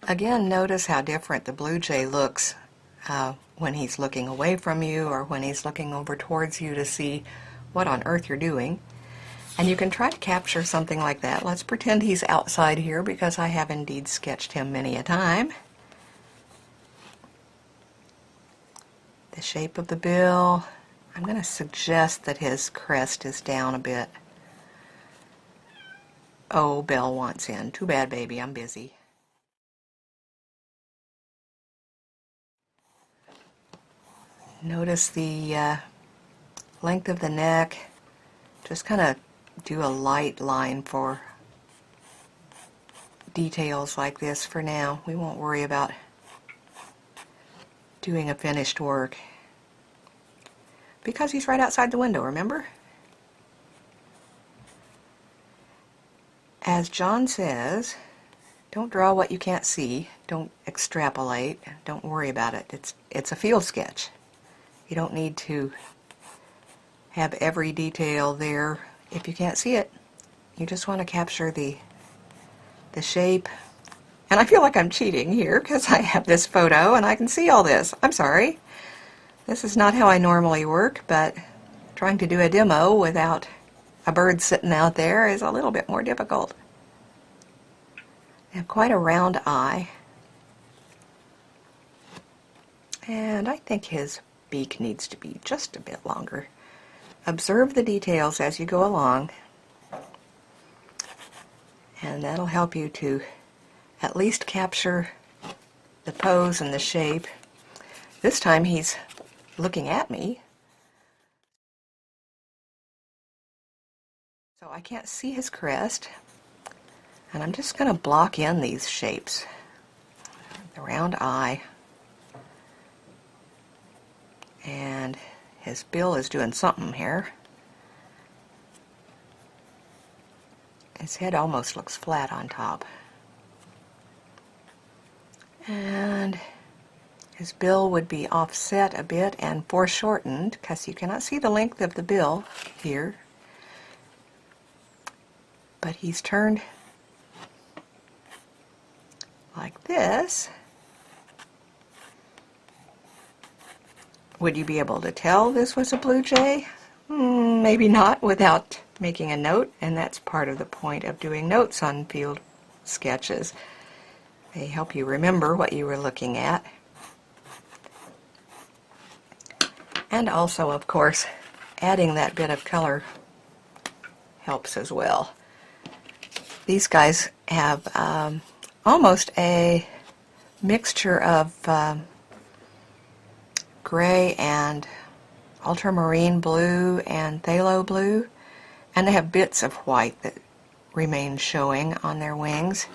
Again, notice how different the blue jay looks when he's looking away from you or when he's looking over towards you to see what on earth you're doing. And you can try to capture something like that. Let's pretend he's outside here because I have indeed sketched him many a time. The shape of the bill. I'm going to suggest that his crest is down a bit. Oh, Belle wants in. Too bad, baby. I'm busy. Notice the length of the neck. Just kind of do a light line for details like this for now. We won't worry about doing a finished work because he's right outside the window, remember? As John says, don't draw what you can't see. Don't extrapolate. Don't worry about it. It's a field sketch. You don't need to have every detail there if you can't see it. You just want to capture the shape. And I feel like I'm cheating here because I have this photo and I can see all this. I'm sorry. This is not how I normally work, but trying to do a demo without a bird sitting out there is a little bit more difficult. They have quite a round eye. And I think his beak needs to be just a bit longer. Observe the details as you go along, and that'll help you to at least capture the pose and the shape. This time he's looking at me, so I can't see his crest, and I'm just going to block in these shapes. The round eye, and his bill is doing something here. His head almost looks flat on top. And his bill would be offset a bit and foreshortened because you cannot see the length of the bill here. But he's turned like this. Would you be able to tell this was a blue jay? Maybe not without making a note, and that's part of the point of doing notes on field sketches. They help you remember what you were looking at. And also, of course, adding that bit of color helps as well. These guys have almost a mixture of gray and ultramarine blue and phthalo blue, and they have bits of white that remain showing on their wings.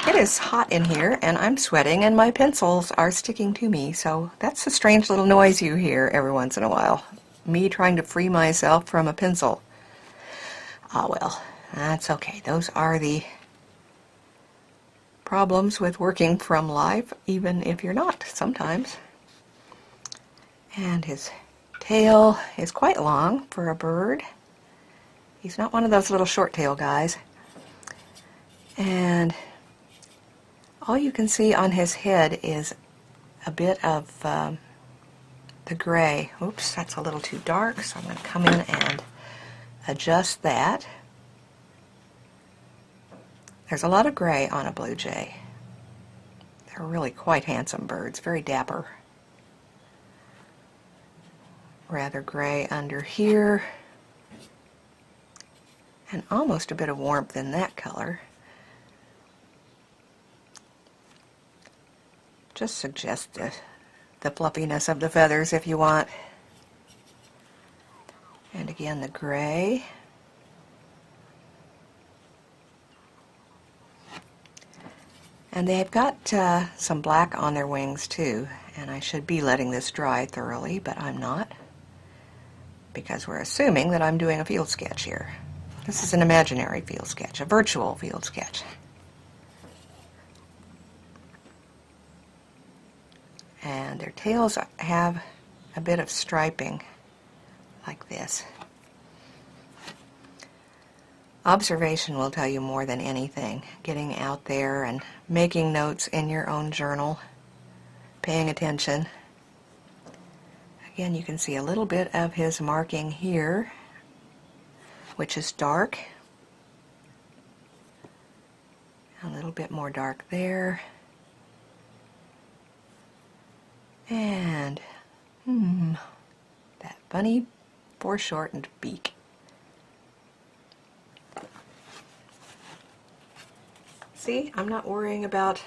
It is hot in here and I'm sweating and my pencils are sticking to me, so that's a strange little noise you hear every once in a while. Me trying to free myself from a pencil. Ah well, that's okay. Those are the problems with working from life, even if you're not sometimes. And his tail is quite long for a bird. He's not one of those little short tail guys. And all you can see on his head is a bit of the gray. Oops, that's a little too dark, so I'm going to come in and adjust that. There's a lot of gray on a blue jay. They're really quite handsome birds, very dapper. Rather gray under here, and almost a bit of warmth in that color. Just suggest the fluffiness of the feathers if you want. And again, the gray. And they've got some black on their wings too, and I should be letting this dry thoroughly, but I'm not, because we're assuming that I'm doing a field sketch here. This is an imaginary field sketch, a virtual field sketch. And their tails have a bit of striping like this. Observation will tell you more than anything. Getting out there and making notes in your own journal, paying attention. Again, you can see a little bit of his marking here, which is dark. A little bit more dark there. And, that funny foreshortened beak. See, I'm not worrying about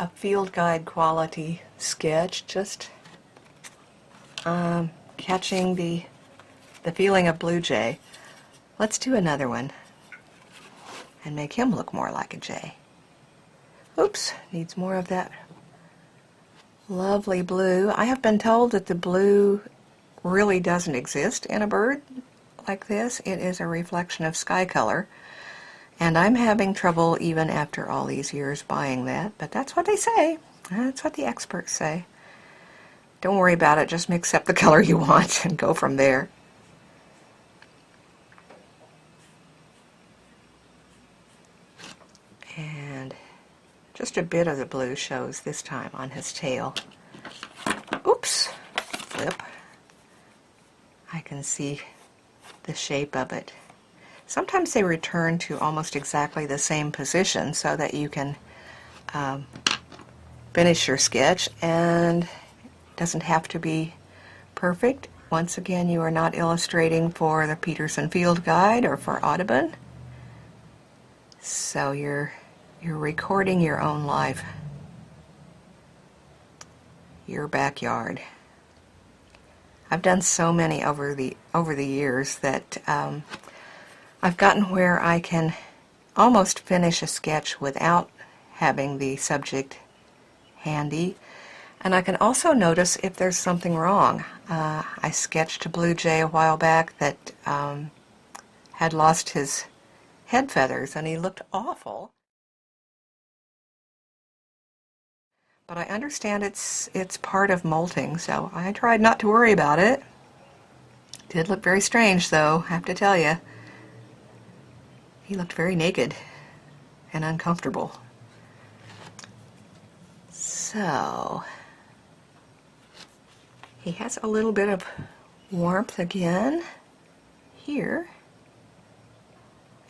a field guide quality sketch, just catching the feeling of blue jay. Let's do another one and make him look more like a jay. Oops, needs more of that lovely blue. I have been told that the blue really doesn't exist in a bird like this. It is a reflection of sky color. And I'm having trouble even after all these years buying that, but that's what they say. That's what the experts say. Don't worry about it, just mix up the color you want and go from there. And just a bit of the blue shows this time on his tail. Oops, flip. I can see the shape of it. Sometimes they return to almost exactly the same position so that you can finish your sketch, and it doesn't have to be perfect. Once again, you are not illustrating for the Peterson Field Guide or for Audubon, so you're recording your own life, your backyard. I've done so many over the years that I've gotten where I can almost finish a sketch without having the subject handy. And I can also notice if there's something wrong. I sketched a blue jay a while back that had lost his head feathers and he looked awful. But I understand it's part of molting, so I tried not to worry about it. Did look very strange though, I have to tell you. He looked very naked and uncomfortable. So, he has a little bit of warmth again here.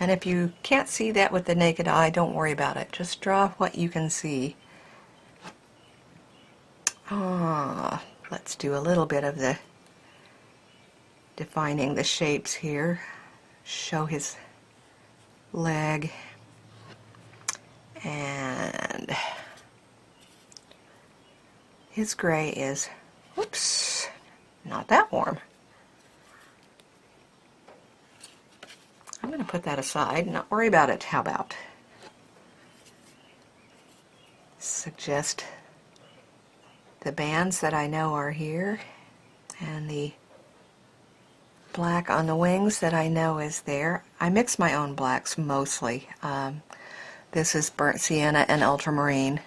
And if you can't see that with the naked eye, don't worry about it. Just draw what you can see. Let's do a little bit of the defining the shapes here. Show his leg, and his gray is, whoops, not that warm. I'm going to put that aside and not worry about it. How about suggest the bands that I know are here and the black on the wings that I know is there. I mix my own blacks mostly. This is burnt sienna and ultramarine,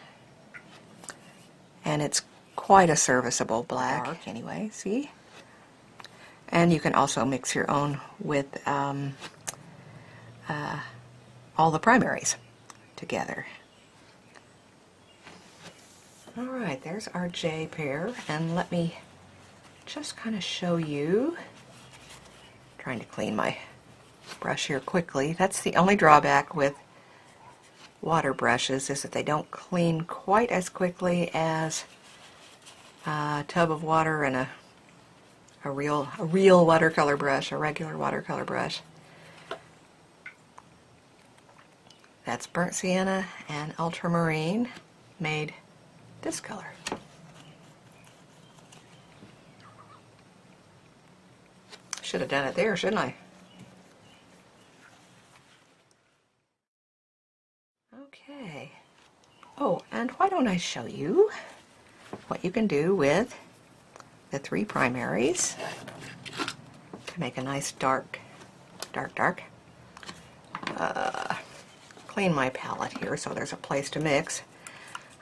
and it's quite a serviceable black. Dark anyway, see? And you can also mix your own with all the primaries together. Alright, there's our J pair, and let me just kind of show you. Trying to clean my brush here quickly. That's the only drawback with water brushes, is that they don't clean quite as quickly as a tub of water and a real watercolor brush, a regular watercolor brush. That's burnt sienna and ultramarine made this color. Should have done it there, shouldn't I? Okay. Oh, and why don't I show you what you can do with the three primaries to make a nice dark. Clean my palette here so there's a place to mix.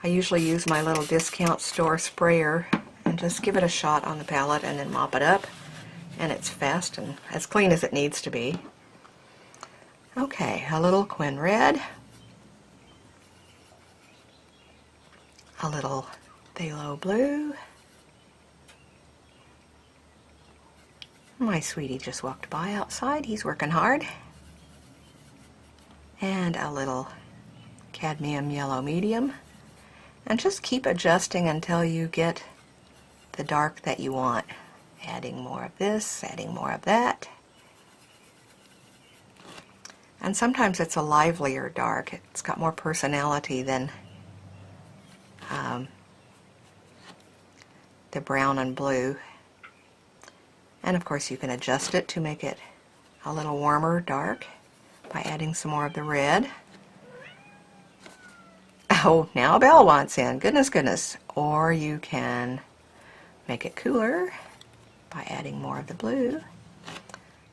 I usually use my little discount store sprayer and just give it a shot on the palette and then mop it up. And it's fast and as clean as it needs to be. Okay, a little Quin Red, a little Phthalo Blue. My sweetie just walked by outside. He's working hard. And a little Cadmium Yellow Medium. And just keep adjusting until you get the dark that you want. Adding more of this, adding more of that. And sometimes it's a livelier dark. It's got more personality than the brown and blue. And of course you can adjust it to make it a little warmer dark by adding some more of the red. Oh, now Belle wants in. Goodness, goodness. Or you can make it cooler by adding more of the blue.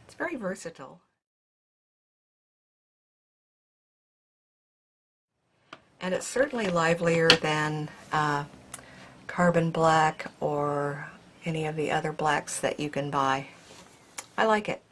It's very versatile. And it's certainly livelier than carbon black or any of the other blacks that you can buy. I like it.